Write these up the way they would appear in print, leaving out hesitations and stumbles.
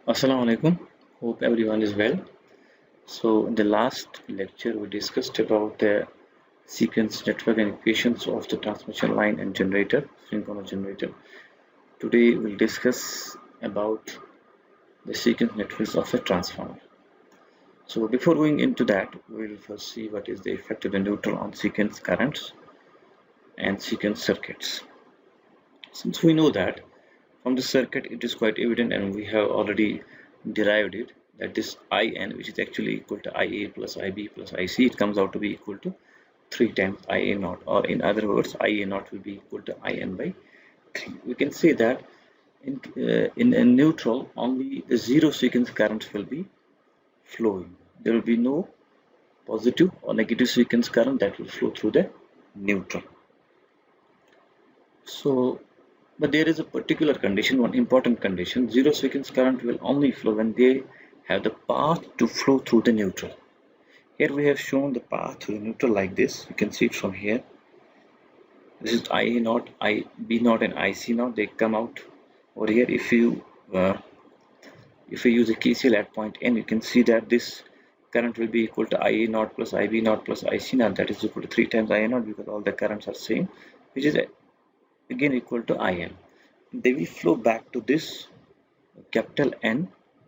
Assalamu alaikum. Hope everyone is well. So, in the last lecture, we discussed about the sequence network and equations of the transmission line and generator, synchronous generator. Today, we'll discuss about the sequence networks of a transformer. So, before going into that, we'll first see what is the effect of the neutral on sequence currents and sequence circuits. Since we know that from the circuit it is quite evident and we have already derived it that this IN, which is actually equal to IA plus IB plus IC, it comes out to be equal to 3 times IA naught, or in other words IA naught will be equal to IN by 3. We can say that in a neutral only the zero sequence currents will be flowing. There will be no positive or negative sequence current that will flow through the neutral. So, but there is a particular condition, one important condition. Zero sequence current will only flow when they have the path to flow through the neutral. Here we have shown the path to the neutral like this. You can see it from here. This is IA naught, IB naught, and IC naught. They come out over here. If you use a KCL at point N, you can see that this current will be equal to IA naught plus IB naught plus IC naught. That is equal to 3 times IA naught because all the currents are same, which is again equal to IN. They will flow back to this capital N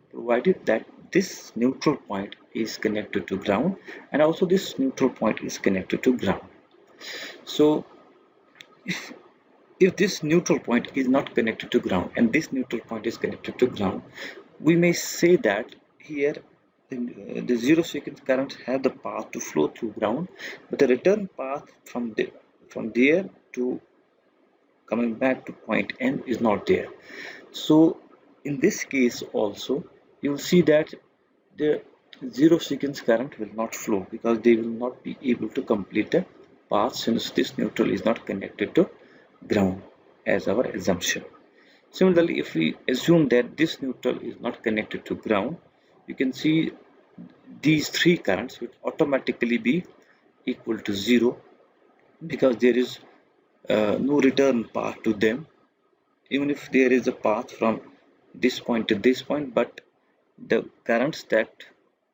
provided that this neutral point is connected to ground and also this neutral point is connected to ground. So if this neutral point is not connected to ground and this neutral point is connected to ground, we may say that here the zero sequence currents have the path to flow through ground, but the return path from there to coming back to point N is not there. So in this case also you will see that the zero sequence current will not flow because they will not be able to complete the path since this neutral is not connected to ground as our assumption. Similarly, if we assume that this neutral is not connected to ground, you can see these three currents will automatically be equal to zero because there is no return path to them, even if there is a path from this point to this point, but the currents that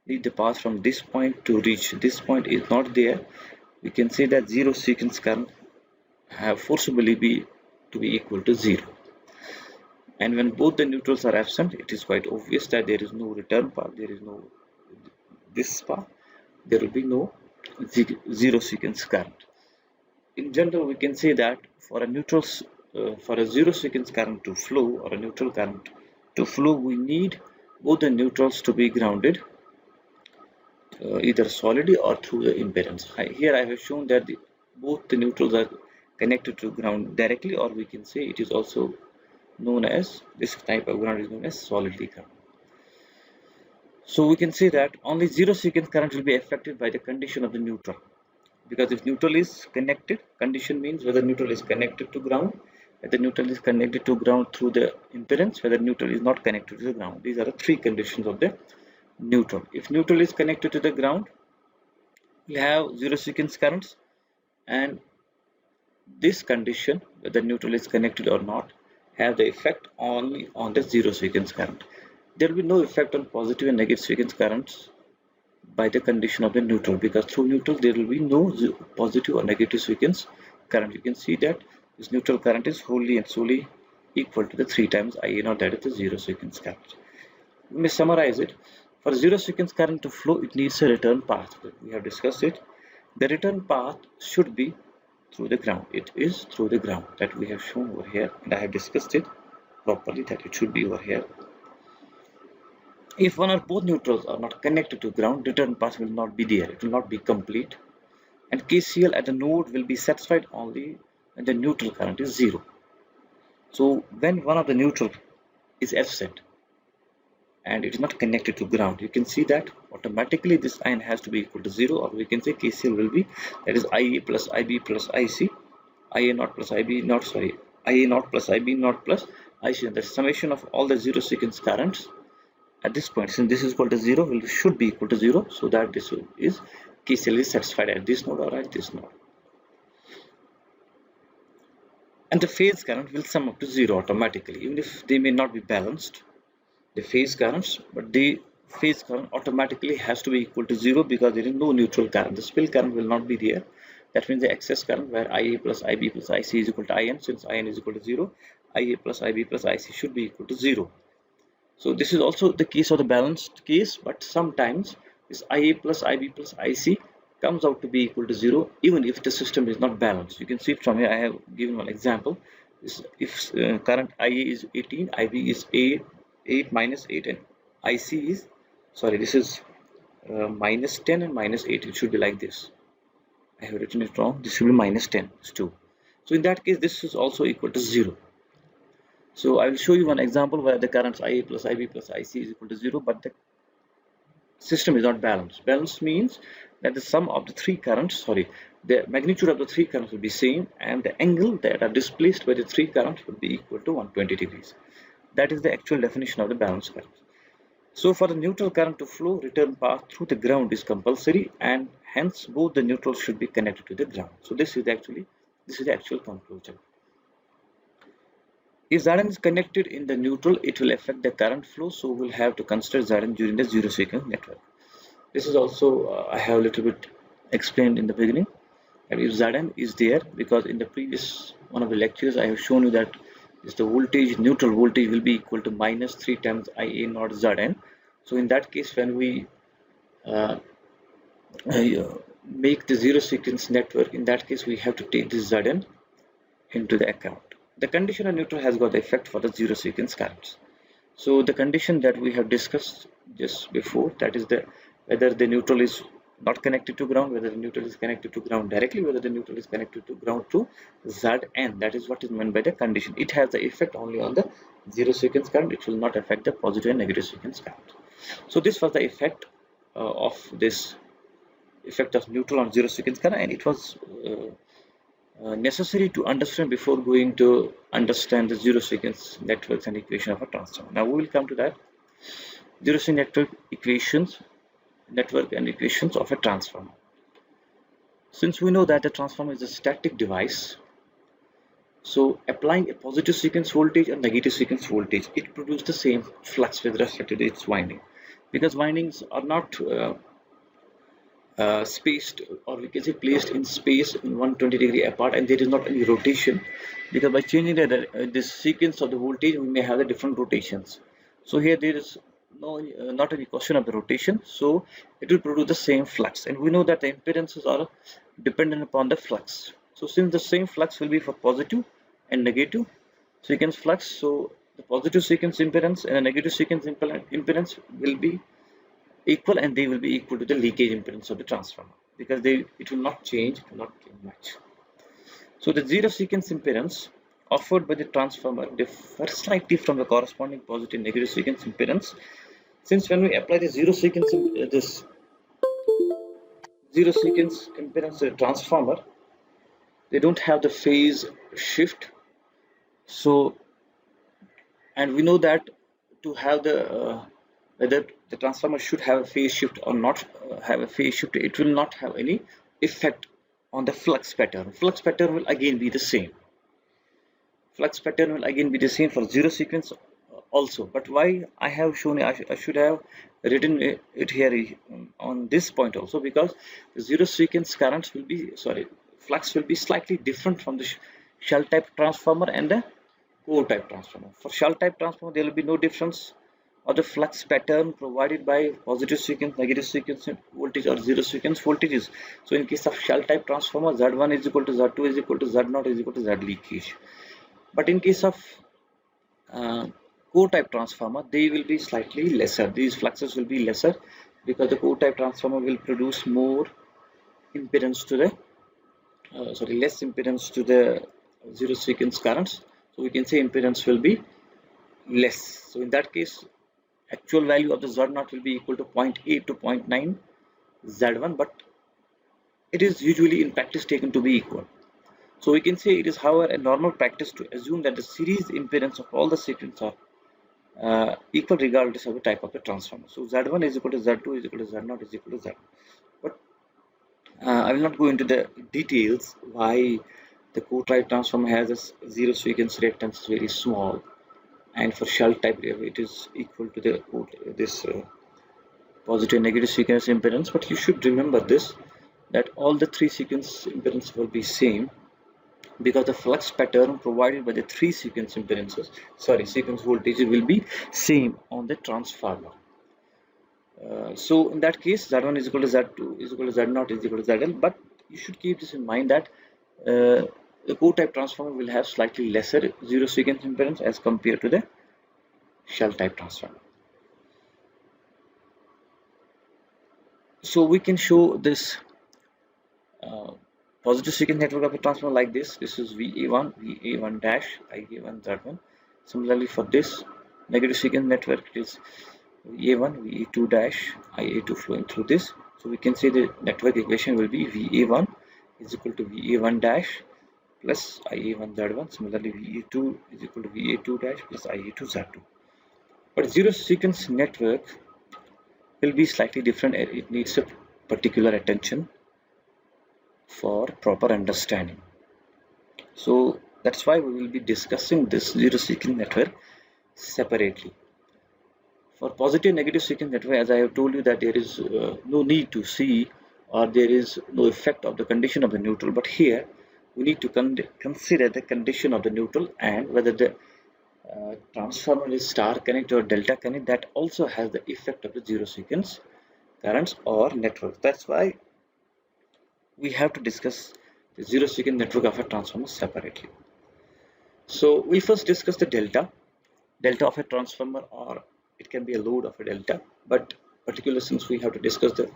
lead the path from this point to reach this point is not there. We can say that zero sequence current have forcibly be to be equal to zero. And when both the neutrals are absent, it is quite obvious that there is no return path, there is no this path, there will be no zero sequence current. In general, we can say that for a zero sequence current to flow or a neutral current to flow, we need both the neutrals to be grounded either solidly or through the impedance. Here I have shown that both the neutrals are connected to ground directly, or we can say it is also known as, this type of ground is known as solidly ground. So we can say that only zero sequence current will be affected by the condition of the neutral, because if neutral is connected, condition means whether neutral is connected to ground, whether neutral is connected to ground through the impedance, whether neutral is not connected to the ground. These are the three conditions of the neutral. If neutral is connected to the ground, we have zero sequence currents, and this condition, whether neutral is connected or not, have the effect only on the zero sequence current. There will be no effect on positive and negative sequence currents by the condition of the neutral, because through neutral there will be no positive or negative sequence current. You can see that this neutral current is wholly and solely equal to the 3 times IA naught, that is the zero sequence current. We may summarize it. For zero sequence current to flow, it needs a return path. We have discussed it. The return path should be through the ground. It is through the ground that we have shown over here, and I have discussed it properly that it should be over here. If one or both neutrals are not connected to ground, return path will not be there. It will not be complete, and KCL at the node will be satisfied only when the neutral current is zero. So when one of the neutral is absent and it is not connected to ground, you can see that automatically this IN has to be equal to 0, or we can say KCL will be, that is IA plus IB plus IC, IA naught plus IB naught, sorry, IA naught plus IB naught plus IC, and the summation of all the zero sequence currents at this point, since this is equal to 0, should be equal to 0, so that this is KCL is satisfied at this node or at this node. And the phase current will sum up to 0 automatically, even if they may not be balanced. the phase currents, but the phase current automatically has to be equal to 0 because there is no neutral current. The spill current will not be there. That means the excess current where IA plus IB plus IC is equal to IN. Since IN is equal to 0, IA plus IB plus IC should be equal to 0. So this is also the case of the balanced case, but sometimes this IA plus IB plus IC comes out to be equal to 0 even if the system is not balanced. You can see it from here. I have given one example. If current IA is 18, IB is 8 minus 8, and IC is, sorry, this is minus 10 and minus 8. It should be like this. I have written it wrong. This should be minus 10. It's 2. So in that case, this is also equal to 0. So I will show you one example where the currents IA plus IB plus IC is equal to 0, but the system is not balanced. Balanced means that the sum of the three currents, sorry, the magnitude of the three currents will be same, and the angle that are displaced by the three currents will be equal to 120 degrees. That is the actual definition of the balanced current. So for the neutral current to flow, return path through the ground is compulsory, and hence both the neutrals should be connected to the ground. So this is the actual conclusion. If Zn is connected in the neutral, it will affect the current flow, so we'll have to consider Zn during the zero sequence network. This is also I have a little bit explained in the beginning. And if Zn is there, because in the previous one of the lectures I have shown you that is the voltage, neutral voltage will be equal to minus 3 times Ia naught Zn. So in that case, when we make the zero sequence network, in that case we have to take this Zn into the account. The condition of neutral has got the effect for the zero sequence currents. So the condition that we have discussed just before, that is whether the neutral is not connected to ground, whether the neutral is connected to ground directly, whether the neutral is connected to ground through Zn. That is what is meant by the condition. It has the effect only on the zero sequence current. It will not affect the positive and negative sequence current. So this was the effect of neutral on zero sequence current, and it was necessary to understand before going to understand the zero sequence networks and equation of a transformer. Now we will come to that. Zero sequence network and equations of a transformer. Since we know that the transformer is a static device, so applying a positive sequence voltage and negative sequence voltage, it produces the same flux with respect to its winding, because windings are not spaced, or we can say placed in space in 120 degree apart, and there is not any rotation, because by changing the sequence of the voltage we may have the different rotations. So here there is not any question of the rotation, so it will produce the same flux, and we know that the impedances are dependent upon the flux. So since the same flux will be for positive and negative sequence flux, so the positive sequence impedance and the negative sequence impedance will be equal, and they will be equal to the leakage impedance of the transformer, because it will not change much. So the zero sequence impedance offered by the transformer differs slightly from the corresponding positive and negative sequence impedance, since when we apply the zero sequence impedance to the transformer, they don't have the phase shift. So, and we know that to have the whether the transformer should have a phase shift or not have a phase shift, it will not have any effect on the flux pattern. Flux pattern will again be the same. Flux pattern will again be the same for zero sequence also. But why I have shown, I should have written it here on this point also, because the zero sequence currents will be, flux will be slightly different from the shell type transformer and the core type transformer. For shell type transformer, there will be no difference of the flux pattern provided by positive sequence, negative sequence voltage, or zero sequence voltages. So in case of shell type transformer, Z1 is equal to Z2 is equal to Z0 is equal to Z leakage. But in case of core type transformer, they will be slightly lesser. These fluxes will be lesser, because the core type transformer will produce more impedance to the less impedance to the zero sequence currents. So we can say impedance will be less. So in that case, actual value of the Z0 will be equal to 0.8 to 0.9 Z1, but it is usually in practice taken to be equal. So we can say it is, however, a normal practice to assume that the series impedance of all the sequence are equal regardless of the type of the transformer. So Z1 is equal to Z2 is equal to Z0 is equal to Z1. But I will not go into the details why the core type transformer has a zero sequence reactance very small, and for shell type it is equal to the this positive and negative sequence impedance. But you should remember this, that all the three sequence impedance will be same, because the flux pattern provided by the three sequence impedances, sequence voltages, will be same on the transformer. So in that case, Z1 is equal to Z2 is equal to Z0 is equal to ZL. But you should keep this in mind that the core type transformer will have slightly lesser zero sequence impedance as compared to the shell type transformer. So we can show this positive sequence network of a transformer like this. This is VA1, VA1 dash, IA1, Z1. Similarly for this negative sequence network, it is VA1, VA2 dash, IA2 flowing through this. So we can say the network equation will be VA1 is equal to VA1 dash plus IA1 Z1. Similarly, VA2 is equal to VA2 dash plus IA2 Z2. But zero sequence network will be slightly different. It needs a particular attention for proper understanding. So that's why we will be discussing this zero sequence network separately. For positive and negative sequence network, as I have told you, that there is no need to see, or there is no effect of the condition of the neutral. But here we need to consider the condition of the neutral, and whether the transformer is star connect or delta connect. That also has the effect of the zero sequence currents or network. That's why we have to discuss the zero sequence network of a transformer separately. So we first discuss the delta of a transformer, or it can be a load of a delta, but particularly since we have to discuss the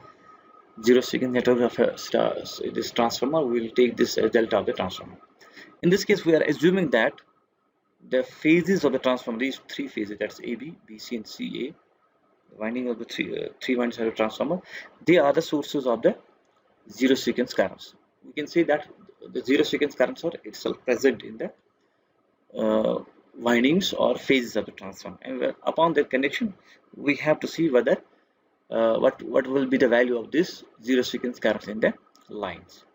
zero sequence network of a this transformer, we will take this as delta of the transformer. In this case, we are assuming that the phases of the transformer, these three phases, that's AB, BC and CA, the winding of the three windings of the transformer, they are the sources of the zero sequence currents. We can say that the zero sequence currents are itself present in the windings or phases of the transformer, and upon their connection we have to see whether what will be the value of this zero sequence currents in the lines.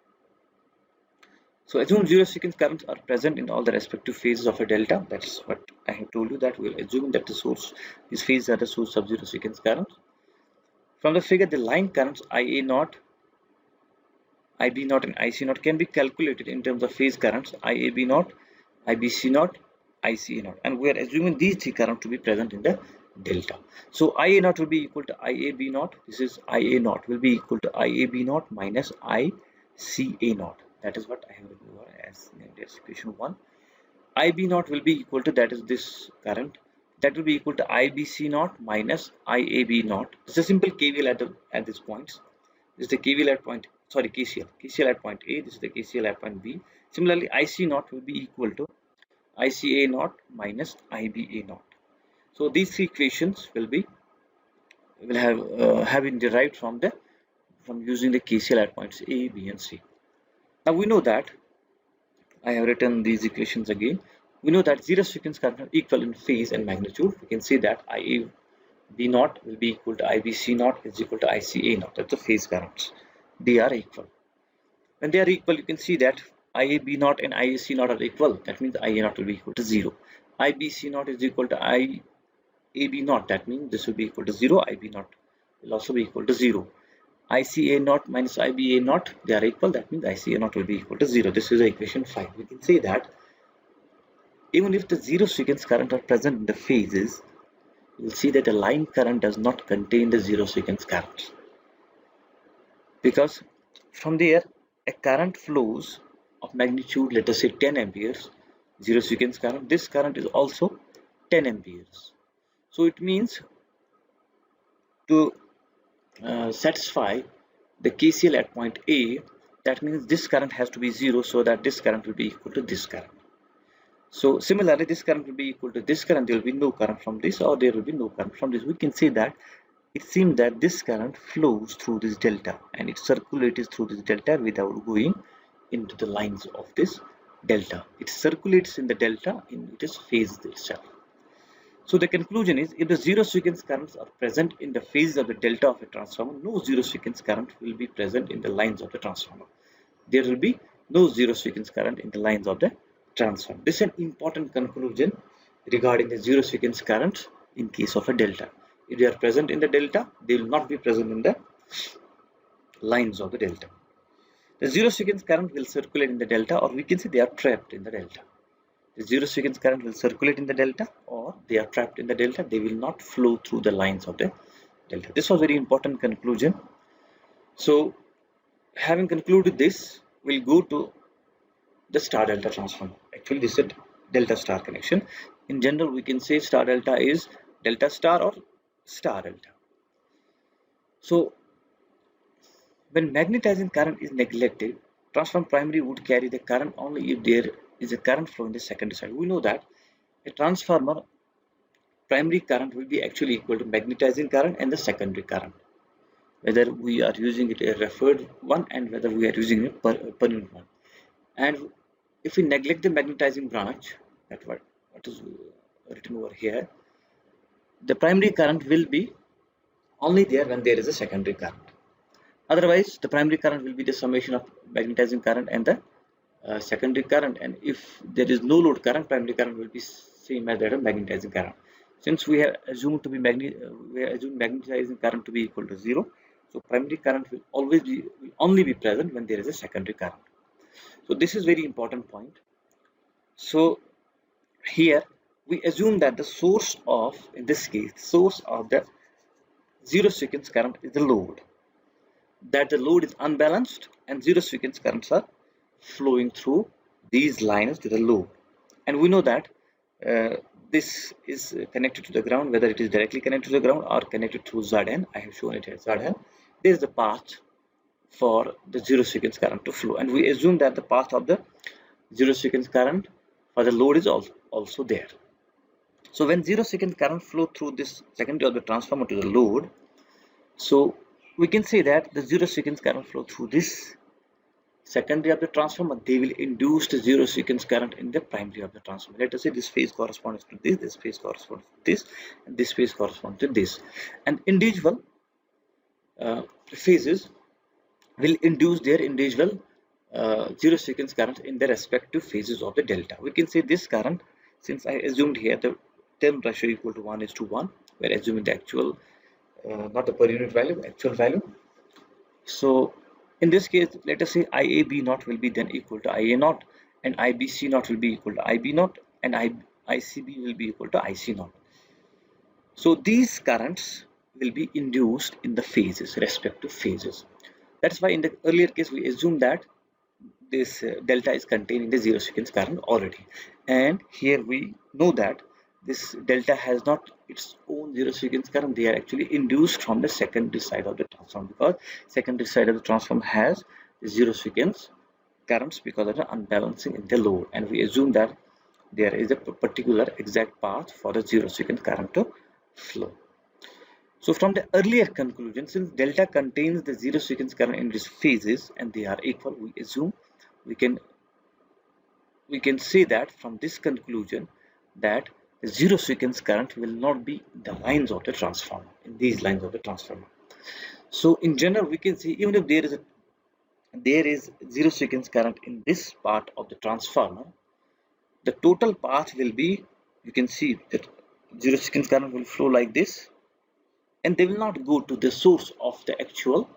So assume zero sequence currents are present in all the respective phases of a delta. That's what I have told you, that we'll assume that these phases are the source of zero sequence currents. From the figure, the line currents IA0, IB0 and IC0 can be calculated in terms of phase currents IAB0, IBC0, ICA0, and we are assuming these three currents to be present in the delta. So IA0 will be equal to IAB0. This is IA0 will be equal to IAB0 minus ICA0. That is what I have written over as equation 1. IB0 will be equal to, that is this current, that will be equal to IBC0 minus IAB0. It's a simple KVL at this point. This is the KVL at point, KCL at point A. This is the KCL at point B. Similarly, IC0 will be equal to ICA0 minus IBA0. So these three equations will have been derived from using the KCL at points A, B and C. Now we know that, I have written these equations again. We know that zero sequence currents are equal in phase and magnitude. We can say that IAB0 will be equal to IBC0 is equal to ICA0. That's the phase currents. They are equal. When they are equal, you can see that IAB0 and IAC0 are equal. That means IA0 will be equal to 0. IBC0 is equal to IAB0. That means this will be equal to 0. IB0 will also be equal to 0. ICA0 minus IBA0, they are equal. That means ICA0 will be equal to 0. This is equation 5. We can say that even if the zero sequence current are present in the phases, you will see that the line current does not contain the zero sequence current, because from there a current flows of magnitude, let us say 10 amperes, zero sequence current. This current is also 10 amperes. So it means to satisfy the KCL at point A, that means this current has to be 0, so that this current will be equal to this current. So similarly, this current will be equal to this current. There will be no current from this, or there will be no current from this. We can say that it seems that this current flows through this delta, and it circulates through this delta without going into the lines of this delta. It circulates in the delta in its phase itself. So the conclusion is, if the zero sequence currents are present in the phases of the delta of a transformer, no zero sequence current will be present in the lines of the transformer. There will be no zero sequence current in the lines of the transformer. This is an important conclusion regarding the zero sequence current in case of a delta. If they are present in the delta, they will not be present in the lines of the delta. The zero sequence current will circulate in the delta, or we can say they are trapped in the delta. The zero sequence current will circulate in the delta, or they are trapped in the delta. They will not flow through the lines of the delta. This was very important conclusion. So having concluded this, we'll go to the star delta transformer. Actually, this is a delta star connection. In general, we can say star delta is delta star or star delta. So when magnetizing current is neglected, transformer primary would carry the current only if there is a current flow in the secondary side. We know that a transformer primary current will be actually equal to magnetizing current and the secondary current, whether we are using it a referred one and whether we are using it per unit one. And if we neglect the magnetizing branch, that what is written over here, the primary current will be only there when there is a secondary current. Otherwise, the primary current will be the summation of magnetizing current and the secondary current, and if there is no load current, primary current will be same as that of magnetizing current. Since we have assumed to be magnetizing current to be equal to 0, so primary current will only be present when there is a secondary current. So this is very important point. So here we assume that the source of, in this case, source of the zero sequence current is the load, that the load is unbalanced and zero sequence currents are flowing through these lines to the load. And we know that this is connected to the ground, whether it is directly connected to the ground or connected through Zn. I have shown it here, Zn. There is the path for the zero sequence current to flow, and we assume that the path of the zero sequence current for the load is also there. So when zero sequence current flow through this secondary of the transformer to the load, so we can say that the zero sequence current flow through this secondary of the transformer, they will induce the zero sequence current in the primary of the transformer. Let us say this phase corresponds to this phase corresponds to this, and this phase corresponds to this, and individual phases will induce their individual zero sequence current in the respective phases of the delta. We can say this current, since I assumed here the term ratio equal to 1:1, we are assuming the actual, not the per unit value, actual value. So in this case, let us say IAB naught will be then equal to IA naught, and IBC naught will be equal to IB naught, and ICB will be equal to IC naught. So these currents will be induced in the phases, respective phases. That's why in the earlier case we assume that this delta is contained in the zero sequence current already, and here we know that this delta has not its own zero sequence current. They are actually induced from the secondary side of the transform, because secondary side of the transform has the zero sequence currents because of the unbalancing in the load, and we assume that there is a particular exact path for the zero sequence current to flow. So from the earlier conclusion, since delta contains the zero sequence current in these phases and they are equal, we assume we can say that from this conclusion that the zero sequence current will not be in the lines of the transformer, in these lines of the transformer. So in general, we can say even if there is zero sequence current in this part of the transformer, the total path will be, you can see that zero sequence current will flow like this, and they will not go to the source of the actual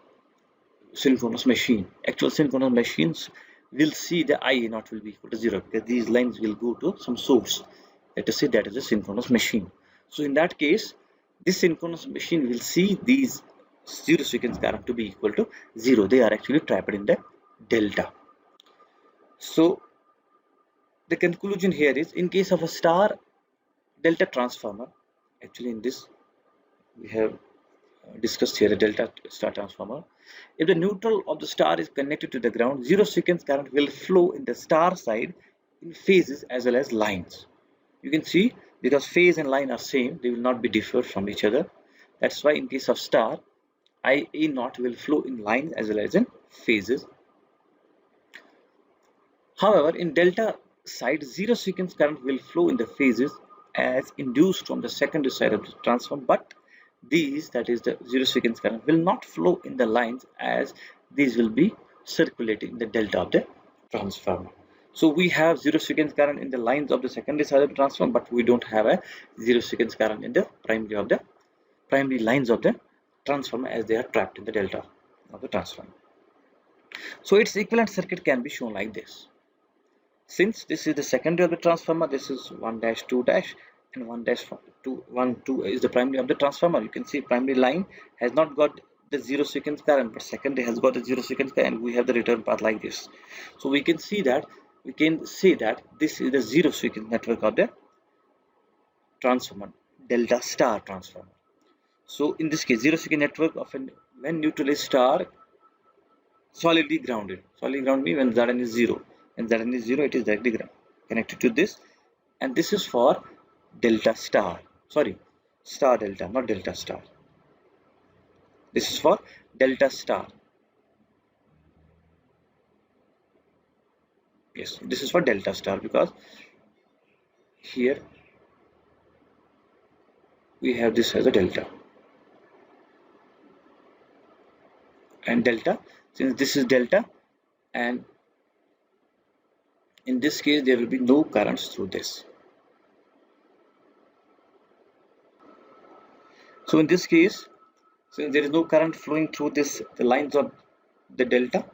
synchronous machine. Actual synchronous machines will see the IA naught will be equal to 0, because these lines will go to some source. Let us say that is a synchronous machine. So in that case, this synchronous machine will see these zero sequence current to be equal to 0. They are actually trapped in the delta. So the conclusion here is, in case of a star delta transformer, actually in this we have discussed here a delta star transformer, if the neutral of the star is connected to the ground, zero sequence current will flow in the star side in phases as well as lines. You can see, because phase and line are same, they will not be different from each other. That's why in case of star, IA naught will flow in lines as well as in phases. However, in delta side, zero sequence current will flow in the phases as induced from the secondary side of the transform, but these, that is the zero sequence current, will not flow in the lines, as these will be circulating the delta of the transformer. So we have zero sequence current in the lines of the secondary side of the transformer, but we don't have a zero sequence current in the primary lines of the transformer, as they are trapped in the delta of the transformer. So its equivalent circuit can be shown like this. Since this is the secondary of the transformer, this is 1 dash 2 dash, and 1 dash 2 1 2 is the primary of the transformer. You can see primary line has not got the zero sequence current, but secondary has got a zero sequence current, and we have the return path like this. So we can say that this is the zero sequence network of the transformer, delta star transformer. So in this case, zero sequence network often when neutral is star, solidly grounded. Solidly grounded means when Zn is 0. When Zn is 0, it is directly connected to this, and this is for delta star. Sorry, star delta, not delta star. This is for delta star. Yes, this is for delta star, because here we have this as a delta, and delta, since this is delta, and in this case there will be no currents through this. So in this case, since there is no current flowing through the lines of the delta,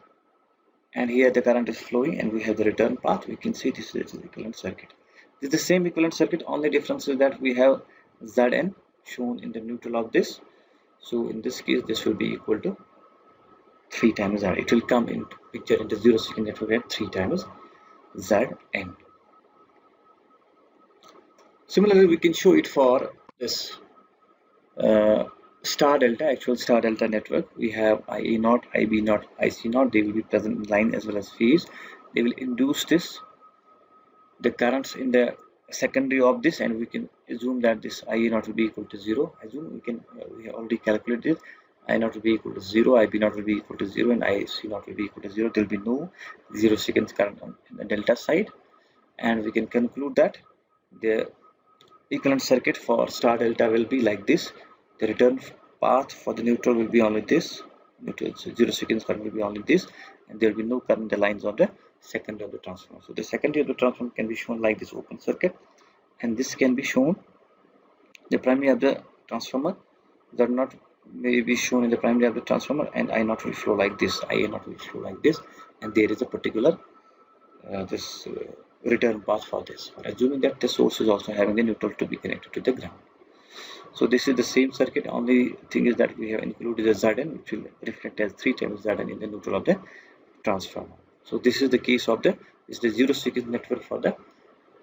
and here the current is flowing, and we have the return path, we can see this is the equivalent circuit. This is the same equivalent circuit, only difference is that we have Zn shown in the neutral of this. So in this case, this will be equal to 3 times Zn. It will come into picture into zero sequence network at 3 times Zn. Similarly, we can show it for this star delta, actual star delta network. We have IA0, IB0, IC0. They will be present in line as well as phase. They will induce the currents in the secondary of this, and we can assume that this IA0 will be equal to 0. We have already calculated I0 will be equal to 0, IB0 will be equal to 0, and IC0 will be equal to 0. There will be no zero sequence current on the delta side, and we can conclude that the equivalent circuit for star delta will be like this. The return path for the neutral will be only this. Neutral, so zero sequence current will be only this, and there will be no current in the lines of the secondary of the transformer. So the secondary of the transformer can be shown like this open circuit, and this can be shown the primary of the transformer that not may be shown in the primary of the transformer, and I0 will flow like this, IA0 will flow like this, and there is a particular return path for this, for assuming that the source is also having a neutral to be connected to the ground. So this is the same circuit, only thing is that we have included the Zn, which will reflect as 3 times Zn in the neutral of the transformer. So this is the case of the zero sequence network for the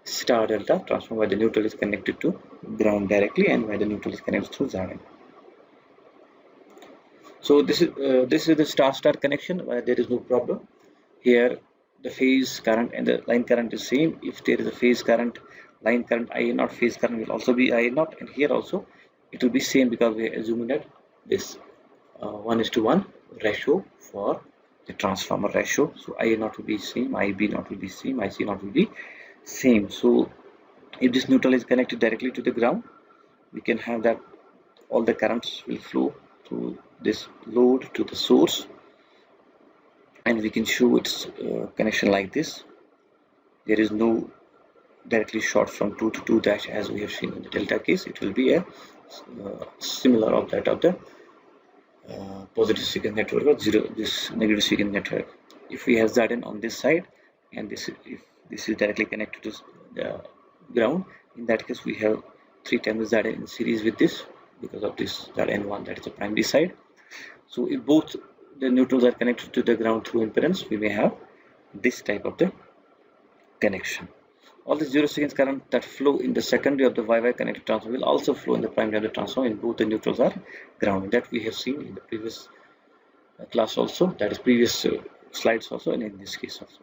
star delta transformer, where the neutral is connected to ground directly and where the neutral is connected through Zn. So this is the star-star connection where there is no problem. Here the phase current and the line current is same. If there is a phase current, line current IA0, phase current will also be IA0, and here also it will be same, because we are assuming that this 1:1 ratio for the transformer ratio. So IA0 will be same, IB0 will be same, IC0 will be same. So if this neutral is connected directly to the ground, we can have that all the currents will flow through this load to the source, and we can show its connection like this. There is no directly short from 2 to 2 dash, as we have seen in the delta case. It will be a similar of that of the positive sequence network or this negative sequence network. If we have Zn on this side, and if this is directly connected to the ground, in that case we have 3 times Zn in series with this, because of this Zn1, that is the primary side. So if both the neutrals are connected to the ground through impedance, we may have this type of the connection. All the zero sequence current that flow in the secondary of the Y-Y connected transformer will also flow in the primary of the transformer, in both the neutrals are grounded. That we have seen in the previous class also, that is previous slides also, and in this case also.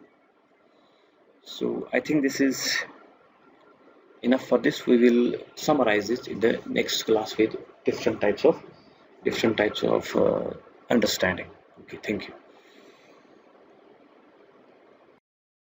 So I think this is enough for this. We will summarize it in the next class with different types of understanding. Okay, thank you.